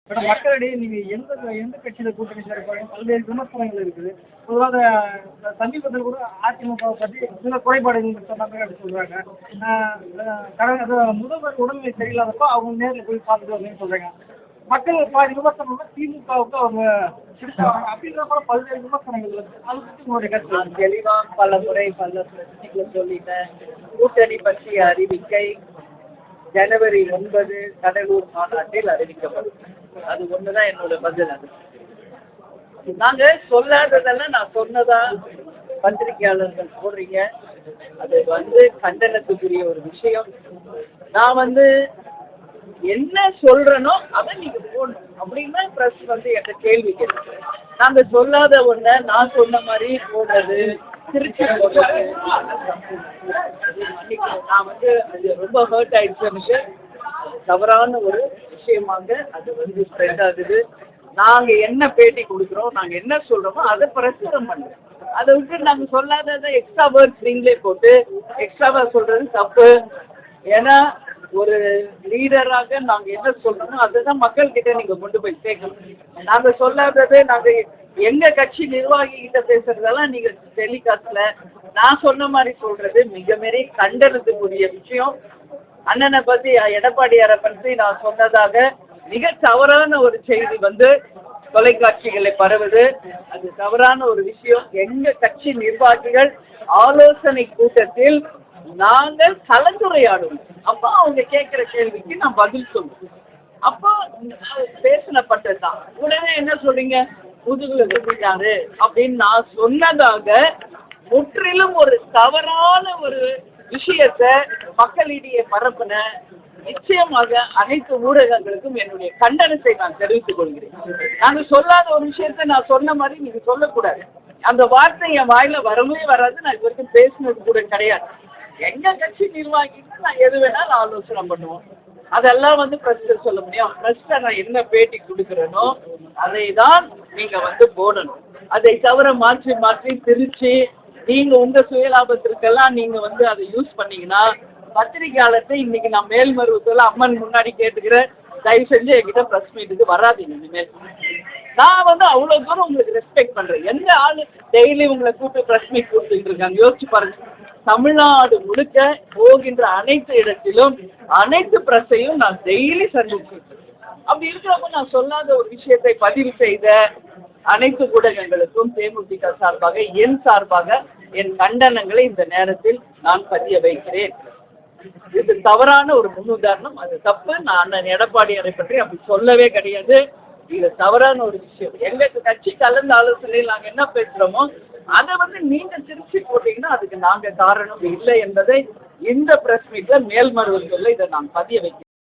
Madam மக்களிடையே நீங்க எந்த எந்த கட்சியில கூட்டணி சேர போறீங்க பல்வேறு விமர்சனங்கள் இருக்குது. பொதுவாக சமீபத்தில் கூட அதிமுகவை பற்றி சில குறைபாடுகள் சொன்னாங்க அப்படி சொல்றாங்க. கடந்த முதல்வர் உடல்நிலை சரியில்லாதப்போ அவங்க நேரில் போய் பார்த்துட்டு வரணும்னு சொல்றாங்க. மக்கள் பாதி விமர்சனம் திமுகவுக்கு அவங்க பிடிச்சாங்க அப்படின்ற போல பல்வேறு விமர்சனங்கள் இருக்கு. அதை பற்றி உங்களுடைய கருத்து? நான் தெளிவா பல முறை பல பிரச்சனைகளை சொல்லிட்டேன். கூட்டணி பற்றிய அறிவிக்கை ஜனவரி 9 கடலூர் மாநாட்டில் அறிவிக்கப்படும். அது ஒண்ணுதான் என்னோட பதில். அது நாங்க சொல்லாததெல்லாம் நான் சொன்னதா பத்திரிகையாளர்கள் போடுறீங்க. அது கண்டனத்துக்குரிய ஒரு விஷயம். நான் என்ன சொல்றேனோ அதை நீங்க போடணும் அப்படின்னு பிரஸ் என்கிட்ட கேள்வி கேட்கு. நாங்க சொல்லாத ஒண்ண நான் சொன்ன மாதிரி போடுறது, திருச்சி போடுறது, நான் அது ரொம்ப ஹர்ட் ஆயிடுச்சு. எனக்கு தவறான ஒரு விஷயமாக அது ஸ்ப்ரெட் ஆகுது. நாங்க என்ன பேட்டி கொடுக்குறோம், நாங்க என்ன சொல்றோமோ அதை பிரசுரம் பண்றோம். அதை விட்டு நாங்க சொல்லாத எக்ஸ்ட்ரா வேர்ட்ஸ் நீங்களே போட்டு எக்ஸ்ட்ராவா சொல்றது தப்பு. ஏன்னா ஒரு லீடராக நாங்க என்ன சொல்றோமோ அதுதான் மக்கள் கிட்ட நீங்க கொண்டு போய் சேர்க்கணும். நாங்க சொல்லாதது நாங்க எங்க கட்சி நிர்வாகி கிட்ட பேசுறதெல்லாம் நீங்க டெலிகாஸ்ட்ல நான் சொன்ன மாதிரி சொல்றது மிக பெரிய கண்டனத்துக்குரிய விஷயம். அண்ணனை பத்தி எடப்பாடியாரை பற்றி நான் சொன்னதாக மிக தவறான ஒரு செய்தி தொலைக்காட்சிகளை பரவுது. அது தவறான ஒரு விஷயம். எங்க கட்சி நிர்வாகிகள் ஆலோசனை கூட்டத்தில் நாங்கள் கலந்துரையாடுவோம். அப்போ அவங்க கேட்கிற கேள்விக்கு நான் பதில் சொல்லுவோம். அப்போ பேசப்பட்டதுதான். உடனே என்ன சொல்றீங்க, முதுகுல வெட்டிட்டாரு அப்படின்னு நான் சொன்னதாக முற்றிலும் ஒரு தவறான ஒரு விஷயத்தை மக்களிடையே பரப்புன நிச்சயமாக அனைத்து ஊடகங்களுக்கும் என்னுடைய கண்டனத்தை நான் தெரிவித்துக் கொள்கிறேன். நாங்க சொல்லாத ஒரு விஷயத்த நான் சொன்ன மாதிரி நீங்க சொல்லக்கூடாது. அந்த வார்த்தை என் வாயில வரவே வராது. நான் இது வரைக்கும் பேசினது கூட கிடையாது. எங்க கட்சி நிர்வாகிக்கு நான் எது வேணாலும் ஆலோசனை பண்ணுவோம். அதெல்லாம் பிரஸ்ல சொல்ல முடியும். பிரஸ்ல நான் என்ன பேட்டி கொடுக்குறேனோ அதை தான் நீங்க போடணும். அதை தவிர மாற்றி மாற்றி திருச்சி நீங்க உங்க சுயலாபத்திற்கெல்லாம் நீங்க அதை யூஸ் பண்ணீங்கன்னா பத்திரிகையாளர்கிட்ட இன்னைக்கு நான் மேல்மருவத்துல அம்மன் முன்னாடி கேட்டுக்கிறேன், தயவு செஞ்சு என்கிட்ட பிரஸ் மீட்டுக்கு வராதீங்க. இனிமேல் நான் அவ்வளவு தூரம் உங்களுக்கு ரெஸ்பெக்ட் பண்றேன். எந்த ஆளு டெய்லி உங்களை கூப்பிட்டு பிரஸ் மீட் கொடுத்துட்டு இருக்காங்க யோசிச்சு பாருங்க. தமிழ்நாடு முழுக்க போகின்ற அனைத்து இடத்திலும் அனைத்து பிரஸையும் நான் டெய்லி சந்திச்சிருக்கேன். அப்படி இருக்கிறப்ப நான் சொல்லாத ஒரு விஷயத்தை பதிவு செய்த அனைத்து ஊடகங்களுக்கும் தேமுதிக சார்பாக என் சார்பாக என் கண்டனங்களை இந்த நேரத்தில் நான் பதிய வைக்கிறேன். இது தவறான ஒரு முன்னுதாரணம். அது தப்பு. நான் அண்ணன் எடப்பாடியாரை பற்றி அப்படி சொல்லவே கிடையாது. இது தவறான ஒரு விஷயம். எங்க கட்சி கலந்த ஆலோசனையில் நாங்கள் என்ன பேசுகிறோமோ அதை நீங்க திருச்சி போட்டீங்கன்னா அதுக்கு நாங்க காரணம் இல்லை என்பதை இந்த பிரஸ் மீட்ல மேல்மருவத்தில் இதை நான் பதிய வைக்கிறேன்.